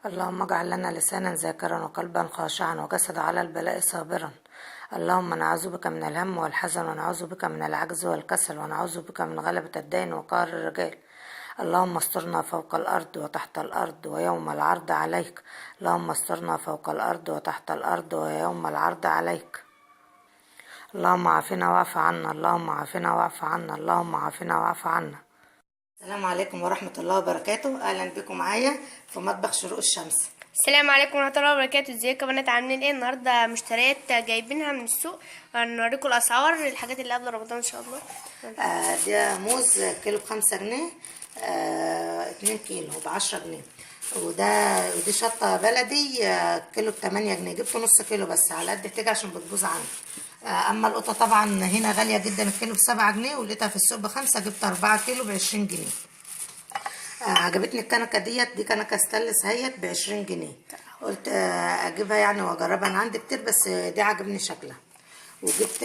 اللهم اجعل لنا لسانا ذاكرا وقلبا خاشعا وجسدا على البلاء صابرا. اللهم نعوذ بك من الهم والحزن، ونعوذ بك من العجز والكسل، ونعوذ بك من غلبة الدين وقهر الرجال. اللهم استرنا فوق الأرض وتحت الأرض ويوم العرض عليك. اللهم استرنا فوق الأرض وتحت الأرض ويوم العرض عليك. اللهم عافنا واعف عنا، اللهم عافنا واعف عنا، اللهم عافنا واعف عنا. السلام عليكم ورحمة الله وبركاته. أهلا بكم معايا في مطبخ شروق الشمس. السلام عليكم ورحمه الله وبركاته. ازيكم يا بنات؟ عاملين ايه؟ النهارده مشتريات جايبينها من السوق، هنوريكم الاسعار الحاجات اللي قبل رمضان ان شاء الله. ده موز كيلو ب5 جنيه، 2 كيلو ب10 جنيه. ودي شطة بلدي كيلو ب8 جنيه. جبت نص كيلو بس على قد كده عشان بتبوظ عندي. اما القطة طبعا هنا غالية جدا، الكيلو ب7 جنيه، ولقيتها في السوق ب5. جبت 4 كيلو ب20 جنيه. عجبتني الكنكه دي كنكه ستانلس اهيت ب20 جنيه. قلت اجيبها يعني واجربها، انا عندي كتير بس دي عجبني شكلها. وجبت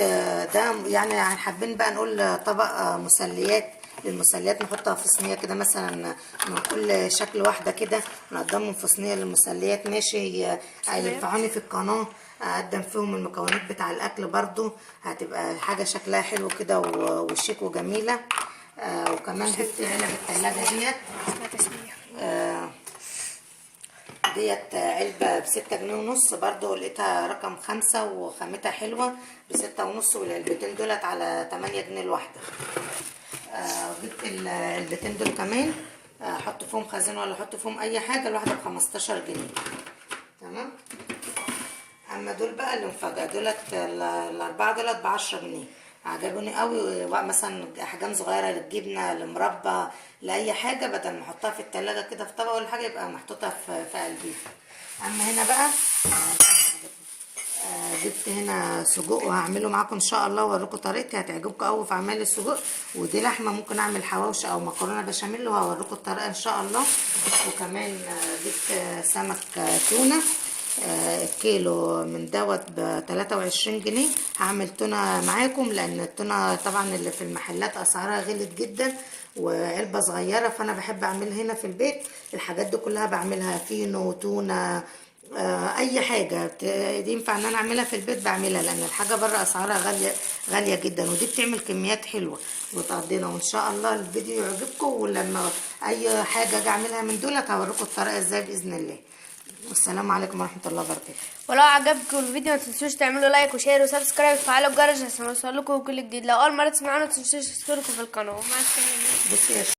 ده يعني حابين بقى نقول طبق مسليات. للمسليات نحطها في صينيه كده، مثلا من كل شكل واحده كده نقدمهم في صينيه للمسليات. ماشي، هينفعوني في القناه اقدم فيهم المكونات بتاع الاكل برضو، هتبقى حاجه شكلها حلو كده وشيك وجميله. وكمان جبت علب التلاجة ديت علبة ب6 جنيه ونص، برضو لقيتها رقم 5 وخامتها حلوة ب6 ونص، والعلبتين دولت على 8 جنيه الواحدة. وجبت العلبتين دول كمان، احط فيهم خزين ولا احط فيهم اي حاجة، الواحدة ب15 جنيه. تمام. اما دول بقى اللي مفاجأة دولت ال4 دولت ب10 جنيه. عجبوني قوي، مثلا احجام صغيره للجبنه، لمربى، لاي حاجه، بدل ما احطها في التلاجة كده في طبق ولا حاجه يبقى محطوطه في قلبي. اما هنا بقى جبت هنا سجق وهعمله معاكم ان شاء الله، واوريكم طريقتي هتعجبكم قوي في اعمال السجق. ودي لحمه ممكن اعمل حواوشي او مكرونه بشاميل، وهوريكم الطريقه ان شاء الله. وكمان جبت سمك تونه، الكيلو من دوت ب23 جنيه. هعمل تونه معاكم، لان التونه طبعا اللي في المحلات اسعارها غلت جدا وعلبه صغيره، فانا بحب اعملها هنا في البيت. الحاجات دي كلها بعملها فينو، تونه، اي حاجه ينفع ان انا اعملها في البيت بعملها، لان الحاجه بره اسعارها غاليه جدا، ودي بتعمل كميات حلوه وتقضينا. وان شاء الله الفيديو يعجبكم، ولما اي حاجه اجي اعملها من دولت هوريكم الطريقه ازاي باذن الله. والسلام عليكم ورحمه الله وبركاته. ولو عجبكم الفيديو ما تنسوش تعملوا لايك وشير وسبسكرايب وتفعلوا الجرس عشان يوصلكم كل جديد. لو اول مره تسمعونا ما تنسوش تشتركوا في القناه. مع السلامه. بصي يا